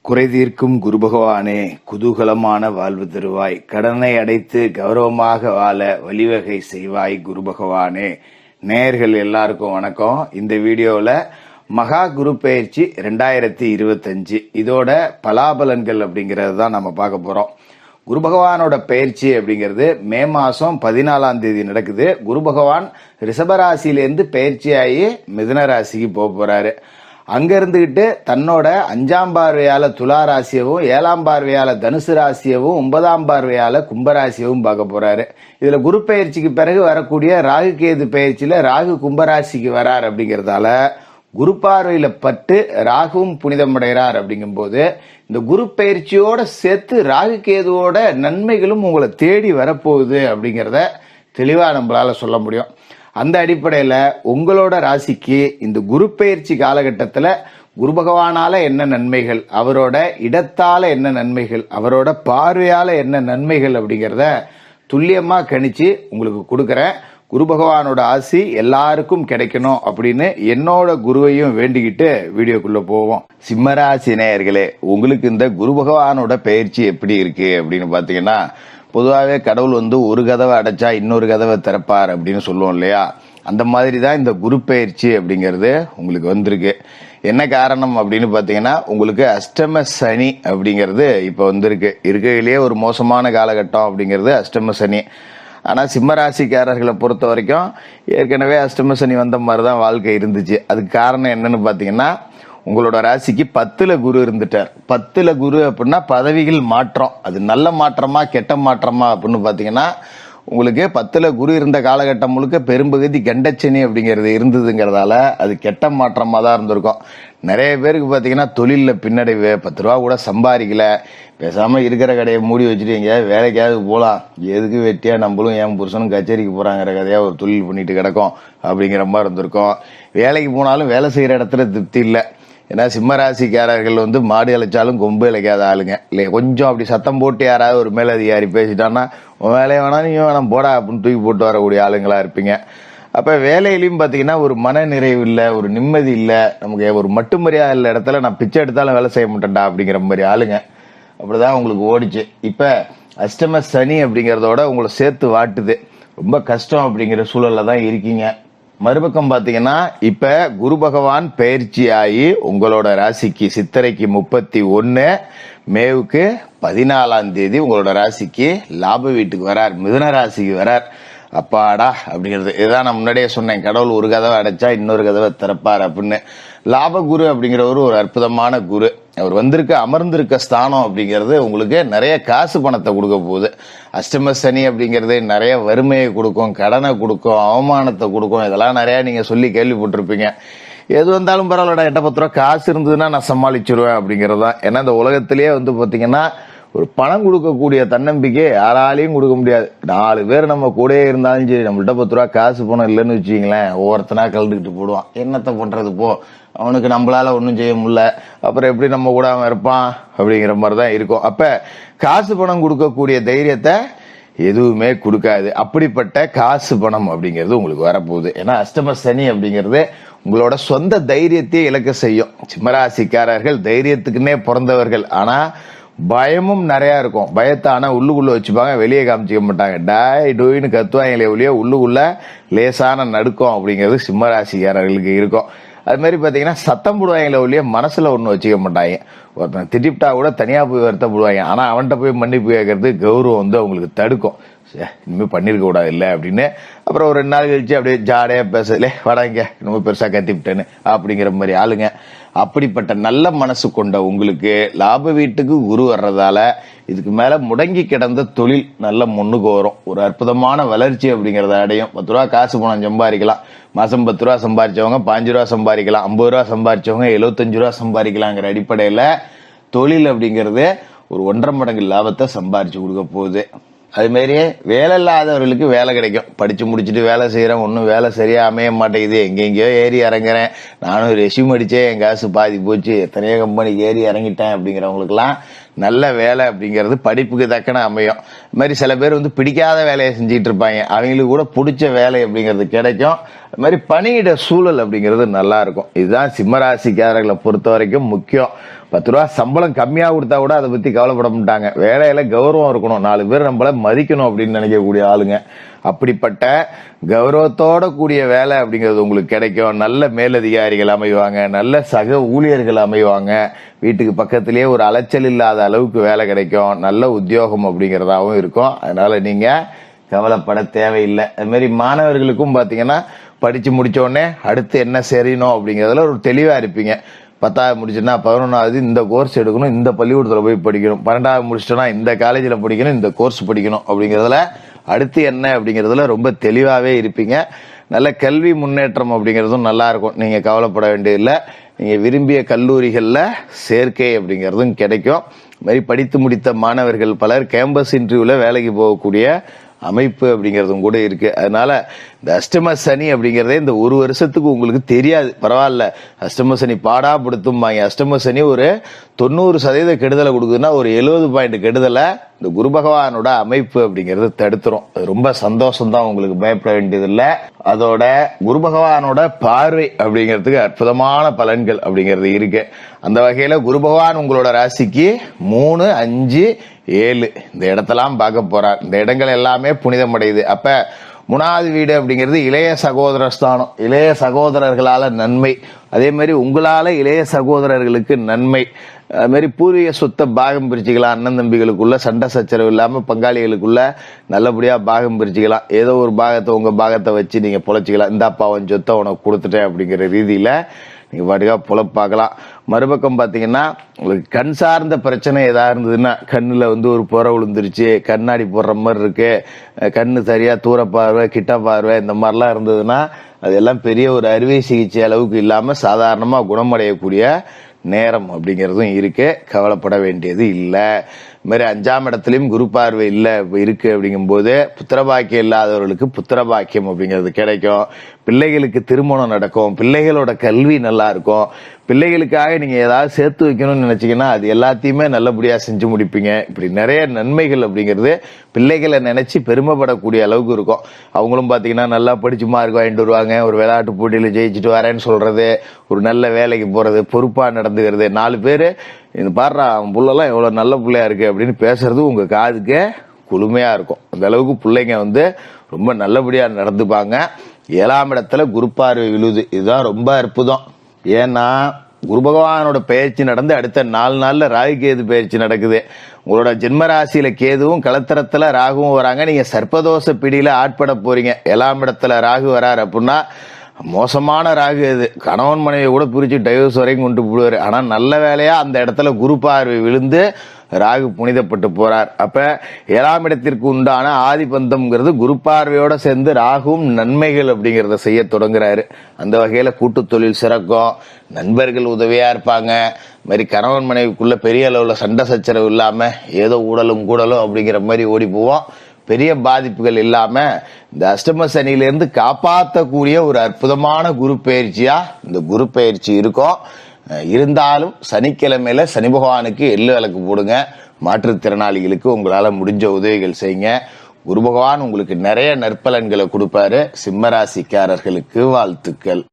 குறை தீர்க்கும் குரு பகவானே, குதூகலமான வாழ்வு தருவாய், கடனை அடைத்து கௌரவமாக வாழ வழிவகை செய்வாய் குரு பகவானே. நேயர்கள் எல்லாருக்கும் வணக்கம். இந்த வீடியோவில் மகா குரு பயிற்சி 2025 இதோட பலாபலன்கள் அப்படிங்கிறது தான் நம்ம பார்க்க போறோம். குரு பகவானோட பயிற்சி அப்படிங்கிறது மே மாசம் 14ஆம் தேதி நடக்குது. குரு பகவான் ரிஷபராசியிலேருந்து பயிற்சியாகி மிதுன ராசிக்கு போக போறாரு. அங்க இருந்துகிட்டு தன்னோட 5ஆம் பார்வையால துலா ராசியவும், 7ஆம் பார்வையால தனுசு ராசியவும், 9ஆம் பார்வையால கும்பராசியவும் பார்க்க போறாரு. இதுல குரு பயிற்சிக்கு பிறகு வரக்கூடிய ராகு கேது பயிற்சியில ராகு கும்பராசிக்கு வரார். அப்படிங்கறதால குரு பார்வையில பட்டு ராகுவும் புனிதமடைகிறார். அப்படிங்கும் போது இந்த குரு பயிற்சியோட சேர்த்து ராகு கேதுவோட நன்மைகளும் உங்களை தேடி வரப்போகுது அப்படிங்கிறத தெளிவா நம்மளால சொல்ல முடியும். அந்த அடிப்படையில உங்களோட ராசிக்கு இந்த குரு பயிற்சி காலகட்டத்தில் குரு பகவானால என்ன நன்மைகள், அவரோட இடத்தால என்ன நன்மைகள், அவரோட பார்வையால என்ன நன்மைகள் அப்படிங்கிறத துல்லியமா கணிச்சு உங்களுக்கு கொடுக்கறேன். குரு பகவானோட ஆசி எல்லாருக்கும் கிடைக்கணும் அப்படின்னு என்னோட குருவையும் வேண்டிக்கிட்டு வீடியோக்குள்ள போவோம். சிம்மராசி நேயர்களே, உங்களுக்கு இந்த குரு பகவானோட பயிற்சி எப்படி இருக்கு அப்படின்னு பாத்தீங்கன்னா, பொதுவாகவே கடவுள் ஒரு கதவை அடைச்சா இன்னொரு கதவை திறப்பார் அப்படின்னு சொல்லுவோம் இல்லையா? அந்த மாதிரி தான் இந்த குரு பயிற்சி அப்படிங்கிறது உங்களுக்கு வந்திருக்கு. என்ன காரணம் அப்படின்னு பார்த்தீங்கன்னா, உங்களுக்கு அஷ்டம சனி அப்படிங்கிறது இப்போ வந்திருக்கு. இருக்கையிலேயே ஒரு மோசமான காலகட்டம் அப்படிங்கிறது அஷ்டம சனி. ஆனால் சிம்மராசிக்காரர்களை பொறுத்த வரைக்கும் ஏற்கனவே அஷ்டம சனி வந்த மாதிரி தான் வாழ்க்கை இருந்துச்சு. அதுக்கு காரணம் என்னன்னு பார்த்தீங்கன்னா, உங்களோட ராசிக்கு 10ல குரு இருந்துட்டார். 10ல குரு அப்படின்னா பதவிகள் மாற்றம். அது நல்ல மாற்றமா கெட்ட மாற்றமா அப்படின்னு பாத்தீங்கன்னா, உங்களுக்கு 10ல குரு இருந்த காலகட்டம் முழுக்க பெரும்பகுதி கண்டச்சனி அப்படிங்கிறது இருந்ததுங்கிறதால அது கெட்ட மாற்றமா தான் இருந்திருக்கும். நிறைய பேருக்கு பாத்தீங்கன்னா தொழில பின்னடைவு, 10 ரூபா கூட சம்பாதிக்கல, பேசாம இருக்கிற கடையை மூடி வச்சுட்டு எங்கேயாவது வேலைக்காவது போலாம், எதுக்கு வெட்டியா நம்மளும் என் புருஷனும் கச்சேரிக்கு போறாங்கிற கதையா ஒரு தொழில் பண்ணிட்டு கிடக்கும் அப்படிங்கிற மாதிரி இருந்திருக்கும். வேலைக்கு போனாலும் வேலை செய்யற இடத்துல திருப்தி இல்லை. ஏன்னா சிம்மராசிக்காரர்கள் மாடு இழைச்சாலும் கொம்பு இழைக்காத ஆளுங்க இல்லையா? கொஞ்சம் அப்படி சத்தம் போட்டு யாராவது ஒரு மேலதிகாரி பேசிட்டான்னா, உன் வேலையை வேணா நீ வேணாம் போடா அப்படின்னு தூக்கி போட்டு வரக்கூடிய ஆளுங்களா இருப்பீங்க. அப்ப வேலையிலையும் பாத்தீங்கன்னா ஒரு மன நிறைவு இல்லை, ஒரு நிம்மதி இல்லை, நமக்கு ஒரு மட்டுமரியாதை இல்லை இடத்துல நான் பிச்சை எடுத்தாலும் வேலை செய்ய மாட்டேன்டா அப்படிங்கிற மாதிரி ஆளுங்க. அப்படிதான் உங்களுக்கு ஓடிச்சு. இப்ப அஷ்டம சனி அப்படிங்கறதோட உங்களை சேர்த்து வாட்டுது. ரொம்ப கஷ்டம் அப்படிங்கிற சூழல்ல தான் இருக்கீங்க. மறுபக்கம் பாத்தீங்கன்னா, இப்ப குரு பகவான் பயிற்சி ஆகி உங்களோட ராசிக்கு சித்திரைக்கு 31, மேவுக்கு 14ஆம் தேதி உங்களோட ராசிக்கு லாப வீட்டுக்கு வரார், மிதுன ராசிக்கு வரார். அப்பாடா அப்படிங்கிறது இதுதான் நான் முன்னாடியே சொன்னேன், கடவுள் ஒரு கதவை அடைச்சா இன்னொரு கதவை திறப்பார் அப்படின்னு. லாப குரு அப்படிங்கிறவரு ஒரு அற்புதமான குரு. அவர் அமர்ந்திருக்க ஸ்தானம் அப்படிங்கிறது உங்களுக்கு நிறைய காசு பணத்தை கொடுக்க போகுது. அஷ்டம சனி அப்படிங்கிறது நிறைய வறுமையை கொடுக்கும், கடனை கொடுக்கும், அவமானத்தை கொடுக்கும். இதெல்லாம் நிறைய நீங்க சொல்லி கேள்விப்பட்டிருப்பீங்க. எது வந்தாலும் பரவாயில்லடா, எட்ட 10 ரூபா காசு இருந்ததுன்னா நான் சமாளிச்சிருவேன் அப்படிங்கிறது தான். ஏன்னா இந்த உலகத்திலேயே பாத்தீங்கன்னா ஒரு பணம் கொடுக்கக்கூடிய தன்னம்பிக்கை யாராலையும் கொடுக்க முடியாது. 4 பேர் நம்ம கூடயே இருந்தாலும் சரி, நம்மள்ட்ட 10 ரூபா காசு பணம் இல்லைன்னு வச்சுக்கீங்களேன், ஒவ்வொருத்தனா கலந்துக்கிட்டு போடுவான். என்னத்த பண்றது போ, அவனுக்கு நம்மளால ஒன்றும் செய்ய முடியல, அப்புறம் எப்படி நம்ம கூட அவன் இருப்பான் அப்படிங்கிற மாதிரிதான் இருக்கும். அப்ப காசு பணம் கொடுக்கக்கூடிய தைரியத்தை எதுவுமே கொடுக்காது. அப்படிப்பட்ட காசு பணம் அப்படிங்கிறது உங்களுக்கு வரப்போகுது. ஏன்னா அஷ்டம சனி அப்படிங்கிறது உங்களோட சொந்த தைரியத்தை இழக்க செய்யும். சிம்மராசிக்காரர்கள் தைரியத்துக்குன்னே பிறந்தவர்கள். ஆனா பயமும் நிறைய இருக்கும். பயத்தை ஆனா உள்ளுக்குள்ள வச்சுப்பாங்க, வெளியே காமிச்சிக்க மாட்டாங்க. டாய் டோயின்னு கத்துவாங்களே ஒழிய உள்ளுக்குள்ள லேசான நடுக்கம் அப்படிங்கிறது சிம்மராசிக்காரர்களுக்கு இருக்கும். அது மாதிரி பாத்தீங்கன்னா சத்தம் போடுவாங்களே ஒழிய மனசுல ஒண்ணு வச்சுக்க மாட்டாங்க. ஒருத்தன் திட்டிப்டா கூட தனியா போய் வருத்தப்படுவாங்க. ஆனா அவன்கிட்ட போய் மன்னிப்பு கேட்கறது கௌரவம் அவங்களுக்கு தடுக்கும். இனிமே பண்ணிருக்க கூடாது இல்லை அப்படின்னு. அப்புறம் ஒரு 2 நாள் கழிச்சு அப்படியே ஜாடையா பேசலே வாடாங்க ரொம்ப பெருசா கத்திவிட்டேன்னு அப்படிங்கிற மாதிரி ஆளுங்க. அப்படிப்பட்ட நல்ல மனசு கொண்ட உங்களுக்கு லாப வீட்டுக்கு குரு வர்றதால இதுக்கு மேல முடங்கி கிடந்த தொழில் நல்ல முன்னுக்கு வரும். ஒரு அற்புதமான வளர்ச்சி அப்படிங்கறத அடையும். 10 ரூபா காசு பணம் சம்பாதிக்கலாம். மாசம் 10 ரூபா சம்பாதிச்சவங்க 5 ரூபா சம்பாதிக்கலாம், 50 ரூபா சம்பாதிச்சவங்க 75 ரூபா சம்பாதிக்கலாங்கிற அடிப்படையில தொழில் அப்படிங்கிறது ஒரு 1.5 மடங்கு லாபத்தை சம்பாதிச்சு கொடுக்க போகுது. அது மாதிரி வேலை இல்லாதவர்களுக்கு வேலை கிடைக்கும். படிச்சு முடிச்சுட்டு வேலை செய்யறேன், ஒன்னும் வேலை சரியா அமைய மாட்டேங்குது, எங்கெங்கயோ ஏறி இறங்குறேன், நானும் ரெஸ்யூம் அடிச்சேன், என் காசு பாதி போச்சு, எத்தனையோ கம்பெனிக்கு ஏறி இறங்கிட்டேன் அப்படிங்கிறவங்களுக்கு எல்லாம் நல்ல வேலை அப்படிங்கிறது படிப்புக்கு தக்கன அமையும். இது மாதிரி சில பேர் பிடிக்காத வேலையை செஞ்சுட்டு இருப்பாங்க, அவங்களுக்கு கூட பிடிச்ச வேலை அப்படிங்கிறது கிடைக்கும். அது மாதிரி பணியிட சூழல் அப்படிங்கிறது நல்லா இருக்கும். இதுதான் சிம்மராசிக்காரர்களை பொறுத்த வரைக்கும் முக்கியம். 10 ரூபா சம்பளம் கம்மியா கொடுத்தா கூட அதை பத்தி கவலைப்பட மாட்டாங்க. வேலையில கௌரவம் இருக்கணும், 4 பேர் நம்மள மதிக்கணும் அப்படின்னு நினைக்கக்கூடிய ஆளுங்க. அப்படிப்பட்ட கௌரவத்தோட கூடிய வேலை அப்படிங்கிறது உங்களுக்கு கிடைக்கும். நல்ல மேலதிகாரிகள் அமைவாங்க, நல்ல சக ஊழியர்கள் அமைவாங்க, வீட்டுக்கு பக்கத்திலேயே ஒரு அலைச்சல் இல்லாத அளவுக்கு வேலை கிடைக்கும், நல்ல உத்தியோகம் அப்படிங்கிறதாவும் இருக்கும். அதனால நீங்க கவலைப்பட தேவையில்லை. அது மாதிரி மாணவர்களுக்கும் பாத்தீங்கன்னா படிச்சு முடிச்ச உடனே அடுத்து என்ன செய்யணும் அப்படிங்கறதுல ஒரு தெளிவா இருப்பீங்க. 10வது முடிச்சுன்னா 11வது இந்த கோர்ஸ் எடுக்கணும், இந்த பள்ளிக்கூடத்துல போய் படிக்கணும், 12வது முடிச்சிட்டோம்னா இந்த காலேஜ்ல படிக்கணும், இந்த கோர்ஸ் படிக்கணும் அப்படிங்கறதுல அடுத்து என்ன அப்படிங்கறதுல ரொம்ப தெளிவாவே இருப்பீங்க. நல்ல கல்வி முன்னேற்றம் அப்படிங்கறதும் நல்லா இருக்கும். நீங்க கவலைப்பட வேண்டியதில்லை. நீங்க விரும்பிய கல்லூரிகள்ல சேர்க்கை அப்படிங்கறதும் கிடைக்கும். மாதிரி படித்து முடித்த மாணவர்கள் பலர் கேம்பஸ் இன்டர்வியூல வேலைக்கு போகக்கூடிய அமைப்பு அப்படிங்கறதும் கூட இருக்கு. அதனால இந்த அஷ்டம சனி அப்படிங்கறதே இந்த ஒரு வருஷத்துக்கு உங்களுக்கு தெரியாது, பரவாயில்ல. அஷ்டம சனி பாடாப்படுத்தும்பாங்க. அஷ்டம சனி ஒரு 90% கெடுதலை கொடுக்குதுன்னா ஒரு 70% கெடுதலை இந்த குரு பகவானோட அமைப்பு அப்படிங்கறது தடுத்துரும். அது ரொம்ப சந்தோஷம் தான், உங்களுக்கு பயப்பட வேண்டியதில்லை. அதோட குரு பகவானோட பார்வை அப்படிங்கிறதுக்கு அற்புதமான பலன்கள் அப்படிங்கிறது இருக்கு. அந்த வகையில குரு பகவான் உங்களோட ராசிக்கு 3, 5, 7 இந்த இடத்தெல்லாம் பார்க்க போறார். இந்த இடங்கள் எல்லாமே புனிதமடையுது. அப்ப 3வது வீடு அப்படிங்கிறது இளைய சகோதர ஸ்தானம். இளைய சகோதரர்களால நன்மை, அதே மாதிரி உங்களால இளைய சகோதரர்களுக்கு நன்மை. அது மாதிரி பூர்வீக சொத்தை பாகம் பிரிச்சுக்கலாம். அண்ணன் தம்பிகளுக்குள்ள சண்டை சச்சரவு இல்லாம பங்காளிகளுக்குள்ள நல்லபடியா பாகம் பிரிச்சுக்கலாம். ஏதோ ஒரு பாகத்தை உங்க பாகத்தை வச்சு நீங்க பொழைச்சிக்கலாம். இந்த அப்பாவன் சொத்தை உனக்கு கொடுத்துட்டேன் அப்படிங்கிற ரீதியில நீங்க பாட்டுக்கா பொழப்பாக்கலாம். மறுபக்கம் பாத்தீங்கன்னா உங்களுக்கு கண் சார்ந்த பிரச்சனை ஏதா இருந்ததுன்னா, கண்ணுல ஒரு புற விழுந்துருச்சு, கண்ணாடி போடுற மாதிரி இருக்கு, கண்ணு சரியா தூர பார்வை கிட்ட பார்வை இந்த மாதிரிலாம் இருந்ததுன்னா அதெல்லாம் பெரிய ஒரு அறுவை சிகிச்சை அளவுக்கு இல்லாம சாதாரணமா குணமடையக்கூடிய நேரம் அப்படிங்கிறதும் இருக்கு. கவலைப்பட வேண்டியது இல்லை. இது மாதிரி 5ஆம் இடத்துலயும் குரு பார்வை இல்லை இருக்கு அப்படிங்கும் போது புத்திரபாக்கியம் இல்லாதவர்களுக்கு புத்திரபாக்கியம் அப்படிங்கிறது கிடைக்கும். பிள்ளைகளுக்கு திருமணம் நடக்கும், பிள்ளைகளோட கல்வி நல்லா இருக்கும். பிள்ளைகளுக்காக நீங்க ஏதாவது சேர்த்து வைக்கணும்னு நினைச்சீங்கன்னா அது எல்லாத்தையுமே நல்லபடியா செஞ்சு முடிப்பீங்க. இப்படி நிறைய நன்மைகள் அப்படிங்கிறது பிள்ளைகளை நினைச்சு பெருமைப்படக்கூடிய அளவுக்கு இருக்கும். அவங்களும் பாத்தீங்கன்னா நல்லா படிச்சு மார்க் வாங்கிட்டு வருவாங்க, ஒரு விளையாட்டு போட்டியில ஜெயிச்சுட்டு வரேன்னு சொல்றது, ஒரு நல்ல வேலைக்கு போறது, பொறுப்பா நடந்துக்கிறது, 4 பேரு இந்த பாடுறா அவன் புள்ளெல்லாம் எவ்வளவு நல்ல பிள்ளையா இருக்கு அப்படின்னு பேசுறது உங்க காதுக்கு குளுமையா இருக்கும். அந்த அளவுக்கு பிள்ளைங்க ரொம்ப நல்லபடியா நடந்துப்பாங்க. 7ஆம் இடத்துல குரு பார்வை விழுது, இதுதான் ரொம்ப அற்புதம். ஏன்னா குரு பகவானோட பயிற்சி நடந்து அடுத்த 4 நாள்ல ராகு கேது பயிற்சி நடக்குது. உங்களோட ஜென்ம ராசியில கேதுவும் களத்திரத்துல ராகுவும் வராங்க. நீங்க சர்ப்பதோஷ பிடியில ஆட்பட போறீங்க. 7ஆம் இடத்துல ராகு வராரு அப்படின்னா மோசமான ராகு இது. கணவன் மனைவியை கூட பிரிச்சு டைவர்ஸ் வரைக்கும் கொண்டு போடுவாரு. ஆனா நல்ல வேலையா அந்த இடத்துல குரு பார்வை விழுந்து ராகு புனிதப்பட்டு போறார். அப்ப 7ஆம் இடத்திற்கு உண்டான ஆதிபந்தம்ங்கிறது குரு பார்வையோட சேர்ந்து ராகுவும் நன்மைகள் அப்படிங்கறத செய்ய தொடங்குறாரு. அந்த வகையில கூட்டு தொழில் சிறக்கும், நண்பர்கள் உதவியா இருப்பாங்க. மாதிரி கணவன் மனைவிக்குள்ள பெரிய அளவுல சண்டை சச்சரவு இல்லாம ஏதோ ஊடலும் கூடலும் அப்படிங்கிற மாதிரி ஓடி போவோம். பெரிய பாதிப்புகள் இல்லாம இந்த அஷ்டம சனியிலிருந்து காப்பாற்றக்கூடிய ஒரு அற்புதமான குரு பயிற்சியா இந்த குரு பயிற்சி இருக்கும். இருந்தாலும் சனிக்கிழமையில சனி பகவானுக்கு எள்ளு விளக்கு போடுங்க. மாற்றுத்திறனாளிகளுக்கு உங்களால முடிஞ்ச உதவிகள் செய்யுங்க. குரு பகவான் உங்களுக்கு நிறைய நற்பலன்களை கொடுப்பாரு. சிம்மராசிக்காரர்களுக்கு வாழ்த்துக்கள்.